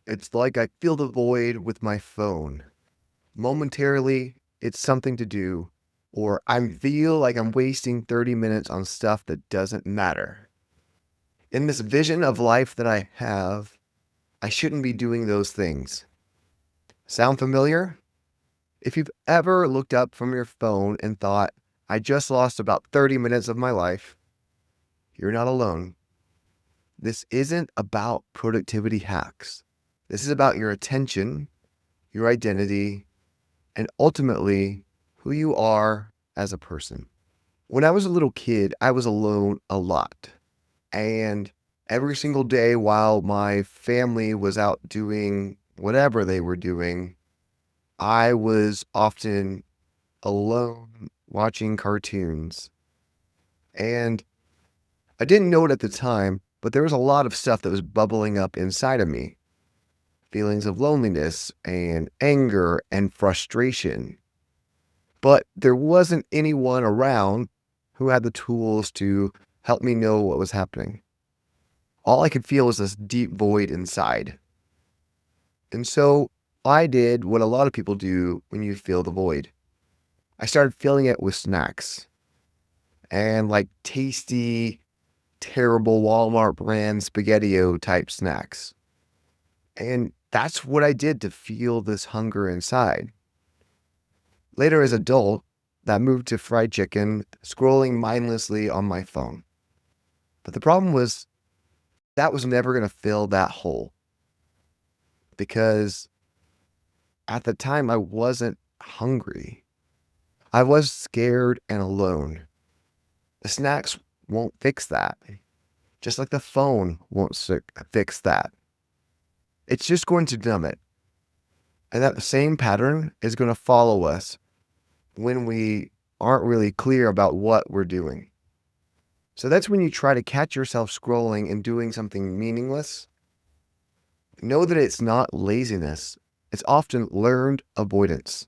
It's like I fill the void with my phone. Momentarily, it's something to do, or I feel like I'm wasting 30 minutes on stuff that doesn't matter. In this vision of life that I have, I shouldn't be doing those things. Sound familiar? If you've ever looked up from your phone and thought, I just lost about 30 minutes of my life, you're not alone. This isn't about productivity hacks. This is about your attention, your identity, and ultimately who you are as a person. When I was a little kid, I was alone a lot. And every single day while my family was out doing whatever they were doing, I was often alone watching cartoons. And I didn't know it at the time, but there was a lot of stuff that was bubbling up inside of me. Feelings of loneliness and anger and frustration. But there wasn't anyone around who had the tools to help me know what was happening. All I could feel was this deep void inside. And so I did what a lot of people do when you feel the void. I started filling it with snacks and like tasty, terrible Walmart brand SpaghettiO type snacks. And that's what I did to feel this hunger inside. Later as an adult, that moved to fried chicken, scrolling mindlessly on my phone. But the problem was that was never going to fill that hole because at the time I wasn't hungry. I was scared and alone. The snacks won't fix that, just like the phone won't fix that. It's just going to numb it. And that same pattern is going to follow us when we aren't really clear about what we're doing. So that's when you try to catch yourself scrolling and doing something meaningless. Know that it's not laziness, it's often learned avoidance.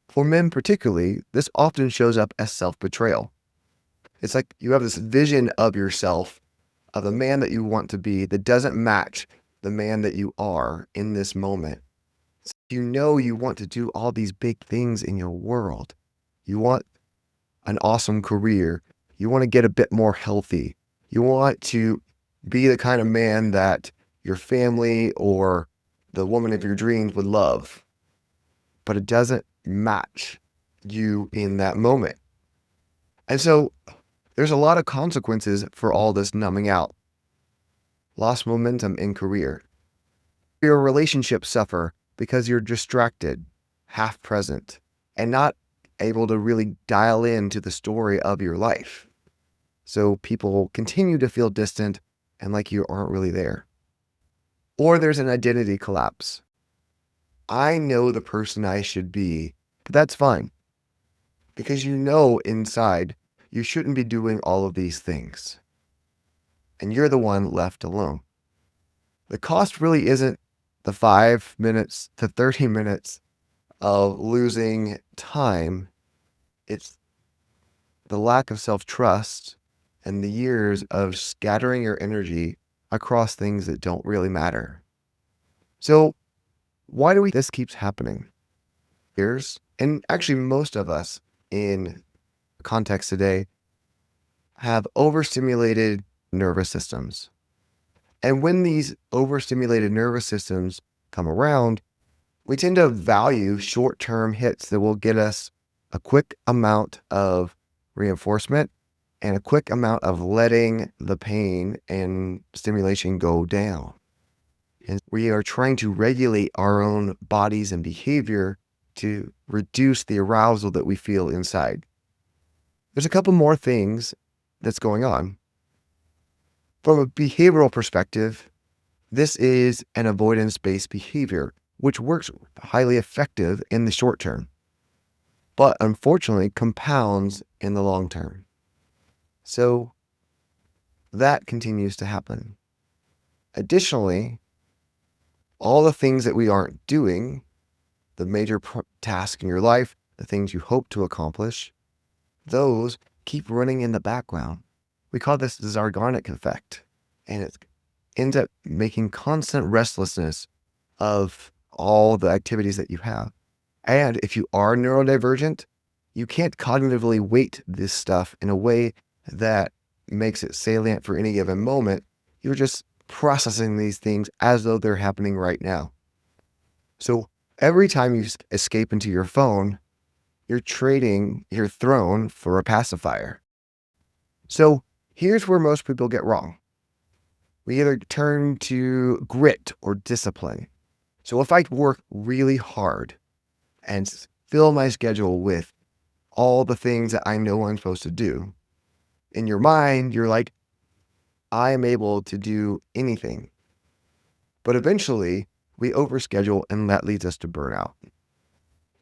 For men particularly, this often shows up as self-betrayal. It's like you have this vision of yourself, of the man that you want to be, that doesn't match the man that you are in this moment. You know you want to do all these big things in your world. You want an awesome career. You want to get a bit more healthy. You want to be the kind of man that your family or the woman of your dreams would love. But it doesn't match you in that moment. And so there's a lot of consequences for all this numbing out. Lost momentum in career. Your relationships suffer because you're distracted, half present, and not able to really dial into the story of your life. So people continue to feel distant and like you aren't really there. Or there's an identity collapse. I know the person I should be, but that's fine. Because you know inside you shouldn't be doing all of these things. And you're the one left alone. The cost really isn't the 5 minutes to 30 minutes of losing time. It's the lack of self-trust and the years of scattering your energy across things that don't really matter. So why do this keeps happening? Years, and actually most of us in context today have overstimulated nervous systems. And when these overstimulated nervous systems come around, we tend to value short-term hits that will get us a quick amount of reinforcement and a quick amount of letting the pain and stimulation go down. And we are trying to regulate our own bodies and behavior to reduce the arousal that we feel inside. There's a couple more things that's going on. From a behavioral perspective, this is an avoidance-based behavior, which works highly effective in the short term, but unfortunately compounds in the long term. So that continues to happen. Additionally, all the things that we aren't doing, the major tasks in your life, the things you hope to accomplish, those keep running in the background. We call this the Zeigarnik effect, and it ends up making constant restlessness of all the activities that you have. And if you are neurodivergent, you can't cognitively weight this stuff in a way that makes it salient for any given moment. You're just processing these things as though they're happening right now. So every time you escape into your phone, you're trading your throne for a pacifier. So here's where most people get wrong. We either turn to grit or discipline. So if I work really hard and fill my schedule with all the things that I know I'm supposed to do, in your mind, you're like, I am able to do anything. But eventually, we overschedule and that leads us to burnout.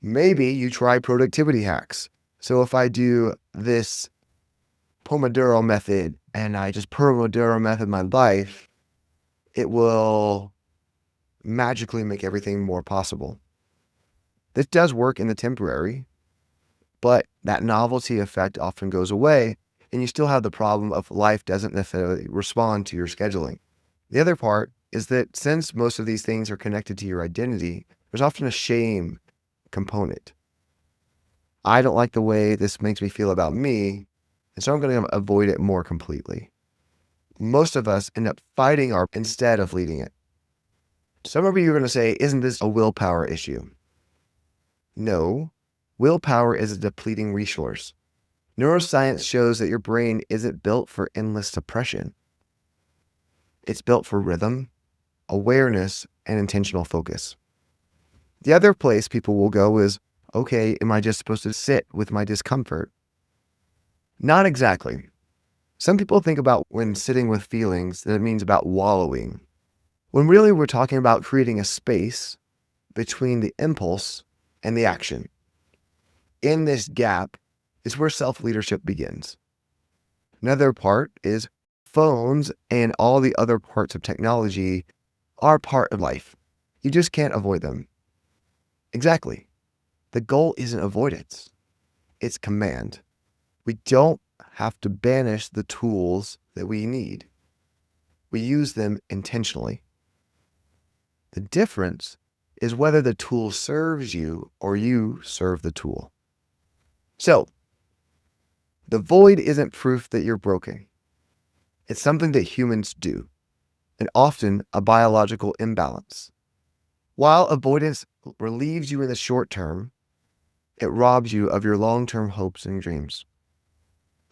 Maybe you try productivity hacks. So if I do this Pomodoro method and I just Pomodoro method my life, it will magically make everything more possible. This does work in the temporary, but that novelty effect often goes away and you still have the problem of life doesn't necessarily respond to your scheduling. The other part is that since most of these things are connected to your identity, there's often a shame component. I don't like the way this makes me feel about me, and so I'm going to avoid it more completely. Most of us end up fighting instead of leading it. Some of you are going to say, isn't this a willpower issue? No, willpower is a depleting resource. Neuroscience shows that your brain isn't built for endless suppression. It's built for rhythm, awareness, and intentional focus. The other place people will go is, okay, am I just supposed to sit with my discomfort? Not exactly. Some people think about when sitting with feelings that it means about wallowing, when really we're talking about creating a space between the impulse and the action. In this gap is where self-leadership begins. Another part is phones and all the other parts of technology are part of life. You just can't avoid them. Exactly. The goal isn't avoidance. It's command. We don't have to banish the tools that we need. We use them intentionally. The difference is whether the tool serves you or you serve the tool. So, the void isn't proof that you're broken. It's something that humans do, and often a biological imbalance. While avoidance relieves you in the short term, it robs you of your long-term hopes and dreams.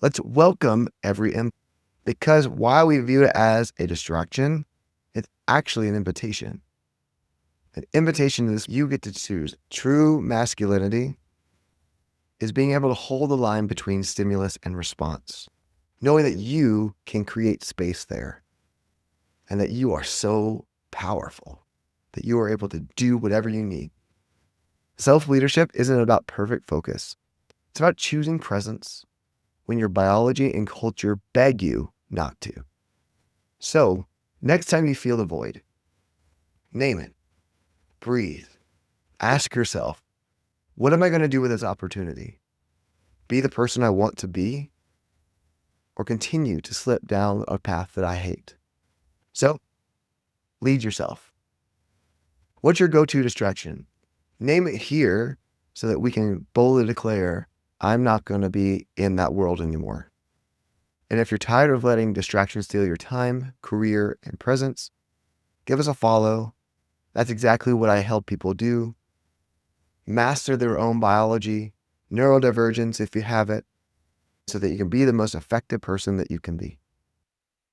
Let's welcome every impulse, because while we view it as a distraction, it's actually an invitation. An invitation is you get to choose. True masculinity is being able to hold the line between stimulus and response, knowing that you can create space there and that you are so powerful that you are able to do whatever you need. Self-leadership isn't about perfect focus. It's about choosing presence when your biology and culture beg you not to. So, next time you feel the void, name it, breathe, ask yourself, what am I going to do with this opportunity? Be the person I want to be, or continue to slip down a path that I hate? So, lead yourself. What's your go-to distraction? Name it here so that we can boldly declare, I'm not going to be in that world anymore. And if you're tired of letting distractions steal your time, career, and presence, give us a follow. That's exactly what I help people do. Master their own biology, neurodivergence if you have it, so that you can be the most effective person that you can be.